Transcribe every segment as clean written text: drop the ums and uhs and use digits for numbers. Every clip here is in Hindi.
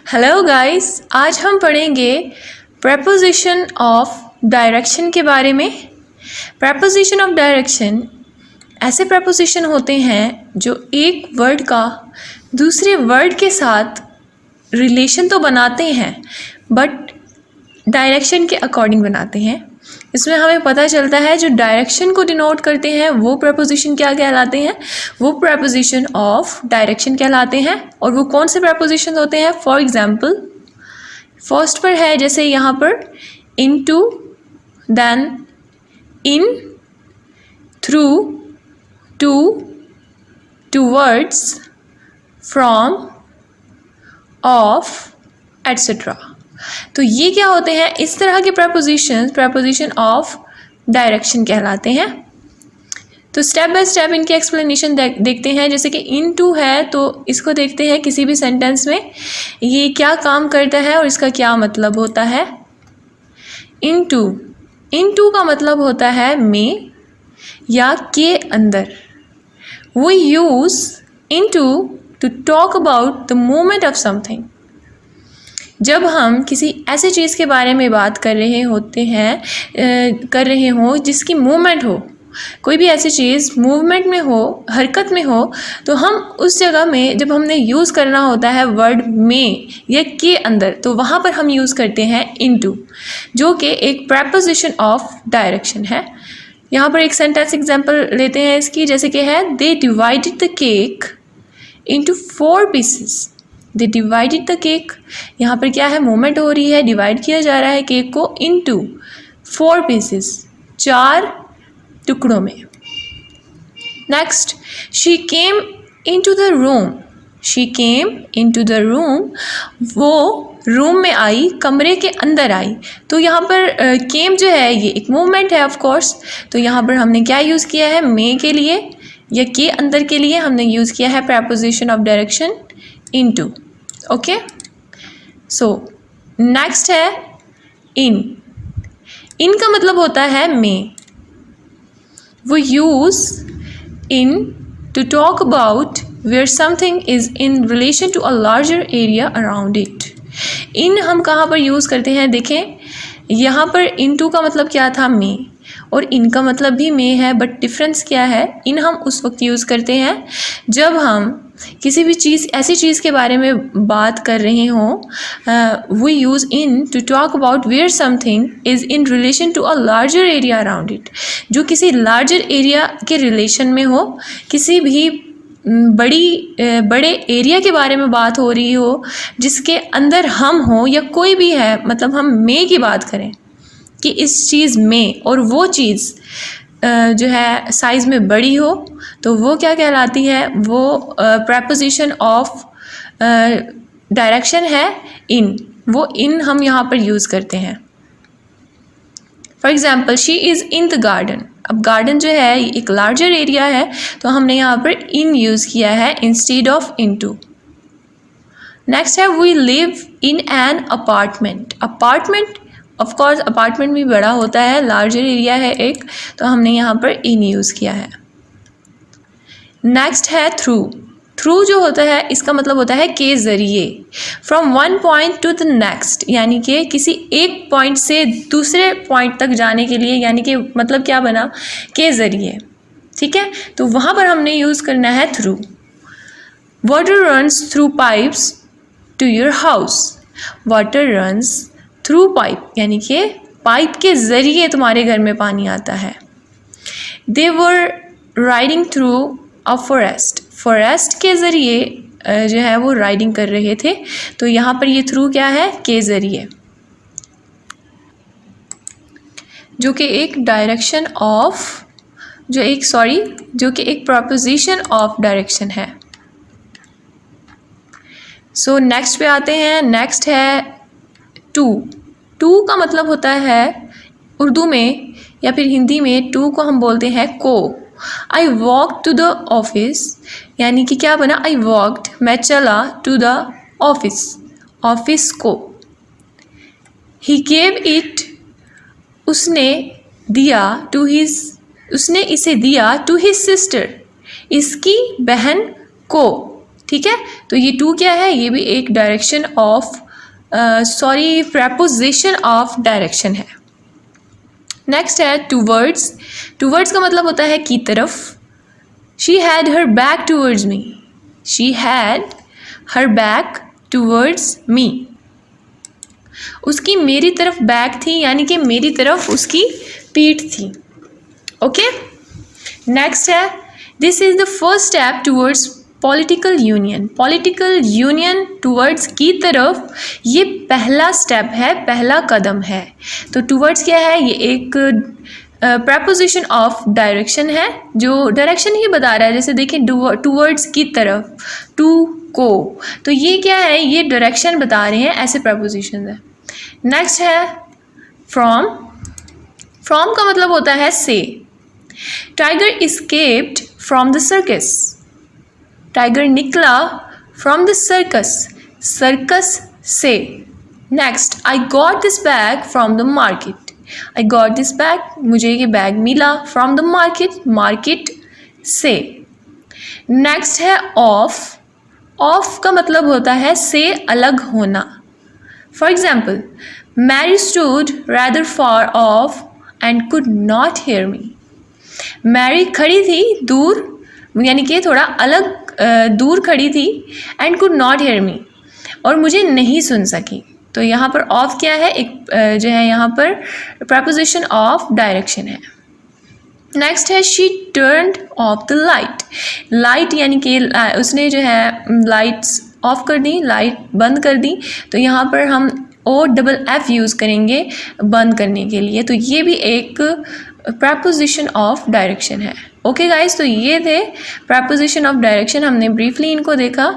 हेलो गाइस, आज हम पढ़ेंगे प्रपोजिशन ऑफ डायरेक्शन के बारे में। प्रपोजिशन ऑफ डायरेक्शन ऐसे प्रपोजिशन होते हैं जो एक वर्ड का दूसरे वर्ड के साथ रिलेशन तो बनाते हैं बट डायरेक्शन के अकॉर्डिंग बनाते हैं। इसमें हमें पता चलता है जो डायरेक्शन को डिनोट करते हैं वो प्रपोजिशन क्या कहलाते हैं, वो प्रपोजिशन ऑफ डायरेक्शन कहलाते हैं। और वो कौन से प्रपोजिशन होते हैं? फॉर एग्जाम्पल फर्स्ट पर है जैसे यहाँ पर into, then in, through, to, towards, from, of, etcetera. तो ये क्या होते हैं? इस तरह के प्रपोजिशन ऑफ डायरेक्शन कहलाते हैं। तो स्टेप बाय स्टेप इनकी एक्सप्लेनेशन देखते हैं। जैसे कि इन टू है तो इसको देखते हैं किसी भी सेंटेंस में ये क्या काम करता है और इसका क्या मतलब होता है। इन टू का मतलब होता है में या के अंदर। We use in to talk about the movement of something. जब हम किसी ऐसे चीज़ के बारे में बात कर रहे हों जिसकी मूवमेंट हो, कोई भी ऐसी चीज़ मूवमेंट में हो, हरकत में हो, तो हम उस जगह में जब हमने यूज़ करना होता है वर्ड में या के अंदर, तो वहाँ पर हम यूज़ करते हैं इनटू, जो कि एक प्रपोजिशन ऑफ डायरेक्शन है। यहाँ पर एक सेंटेंस एग्जांपल लेते हैं इसकी, जैसे कि है they divided the cake into 4 pieces. They divided the cake, यहाँ पर क्या है? मूवमेंट हो रही है, डिवाइड किया जा रहा है केक को इनटू 4 पीसेस, 4 टुकड़ों में। Next, she came into the room. She came into the room, वो रूम में आई, कमरे के अंदर आई। तो यहाँ पर केम जो है ये एक मूवमेंट है ऑफ कोर्स। तो यहाँ पर हमने क्या यूज़ किया है? में के लिए या के अंदर के लिए हमने यूज़ किया है preposition of direction into. Okay, so next है इन। इन का मतलब होता है में। वो use in to talk about where something is in relation to a larger area around it. In हम कहाँ पर यूज़ करते हैं? देखें, यहाँ पर इनटू का मतलब क्या था? में, और इन का मतलब भी में है, बट डिफरेंस क्या है? इन हम उस वक्त यूज़ करते हैं जब हम किसी भी चीज़, ऐसी चीज़ के बारे में बात कर रहे हों। We use in to talk about where something is in relation to a larger area around it, जो किसी लार्जर एरिया के रिलेशन में हो, किसी भी बड़े एरिया के बारे में बात हो रही हो जिसके अंदर हम हो या कोई भी है। मतलब हम में की बात करें कि इस चीज़ में, और वो चीज़ जो है साइज़ में बड़ी हो, तो वो क्या कहलाती है? वो प्रपोजिशन ऑफ डायरेक्शन है इन। वो इन हम यहाँ पर यूज़ करते हैं। For example she is in the garden. अब गार्डन जो है एक लार्जर एरिया है, तो हमने यहाँ पर इन यूज़ किया है इंस्टेड ऑफ इनटू। नेक्स्ट है we live in an apartment. Apartment of course apartment भी बड़ा होता है, लार्जर एरिया है एक, तो हमने यहाँ पर इन यूज़ किया है। नेक्स्ट है थ्रू। थ्रू जो होता है इसका मतलब होता है के ज़रिए। From one point two the next, यानी कि किसी एक पॉइंट से दूसरे पॉइंट तक जाने के लिए, यानी कि मतलब क्या बना? के ज़रिए। ठीक है, तो वहाँ पर हमने यूज़ करना है through. Water runs through pipes to your house. Water runs through pipe, यानी कि पाइप के ज़रिए तुम्हारे घर में पानी आता है। They were riding through a forest. Forest के ज़रिए जो है वो राइडिंग कर रहे थे, तो यहाँ पर ये थ्रू क्या है? के ज़रिए, जो कि एक डायरेक्शन ऑफ जो कि एक प्रपोजिशन ऑफ डायरेक्शन है। सो नेक्स्ट पे आते हैं। नेक्स्ट है टू। टू का मतलब होता है उर्दू में या फिर हिंदी में टू को हम बोलते हैं को। I walk to the office, यानी कि क्या बना? आई वॉकड, मैं चला, टू द ऑफिस, ऑफिस को। ही गेव इट, उसने दिया, उसने इसे दिया टू हिज सिस्टर, इसकी बहन को। ठीक है, तो ये टू क्या है, ये भी एक direction of preposition of direction है। नेक्स्ट है टूवर्ड्स। टूवर्ड्स का मतलब होता है की तरफ। She had her back towards me, she had her back towards me. उसकी मेरी तरफ बैक थी, यानी कि मेरी तरफ उसकी पीठ थी। ओके, नेक्स्ट है this is the first step towards political union. Political union towards की तरफ ये पहला स्टेप है, पहला कदम है। तो टूवर्ड्स क्या है, ये एक प्रपोजिशन ऑफ डायरेक्शन है, जो डायरेक्शन ही बता रहा है। जैसे देखिए टूवर्ड्स की तरफ, टू को, तो ये क्या है, ये डायरेक्शन बता रहे हैं, ऐसे प्रपोजिशन है। नेक्स्ट है फ्रॉम। फ्रॉम का मतलब होता है से। Tiger escaped from the circus, tiger निकला फ्रॉम द सर्कस, सर्कस से। Next, I got this bag from the market, I got this bag, मुझे ये बैग मिला फ्रॉम द मार्केट, मार्केट से। नेक्स्ट है ऑफ। ऑफ का मतलब होता है से अलग होना। For example, Mary stood rather far off and could not hear me. Mary खड़ी थी दूर, यानी कि थोड़ा अलग दूर खड़ी थी, and could not hear me, और मुझे नहीं सुन सकी। तो यहाँ पर ऑफ क्या है, एक जो है यहाँ पर प्रपोजिशन ऑफ डायरेक्शन है। नेक्स्ट है she turned of the light. Light यानी कि उसने जो है लाइट्स ऑफ कर दी, लाइट बंद कर दी। तो यहाँ पर हम OFF यूज़ करेंगे बंद करने के लिए। तो ये भी एक प्रपोजिशन ऑफ डायरेक्शन है। ओके गाइस, तो ये थे प्रपोजिशन ऑफ डायरेक्शन। हमने ब्रीफली इनको देखा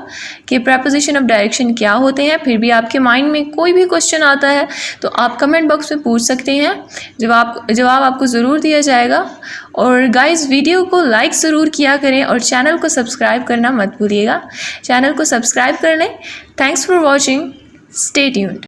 कि प्रपोजिशन ऑफ डायरेक्शन क्या होते हैं। फिर भी आपके माइंड में कोई भी क्वेश्चन आता है तो आप कमेंट बॉक्स में पूछ सकते हैं, जवाब आपको ज़रूर दिया जाएगा। और गाइस, वीडियो को लाइक ज़रूर किया करें और चैनल को सब्सक्राइब करना मत भूलिएगा। चैनल को सब्सक्राइब कर लें। Thanks for watching, stay tuned.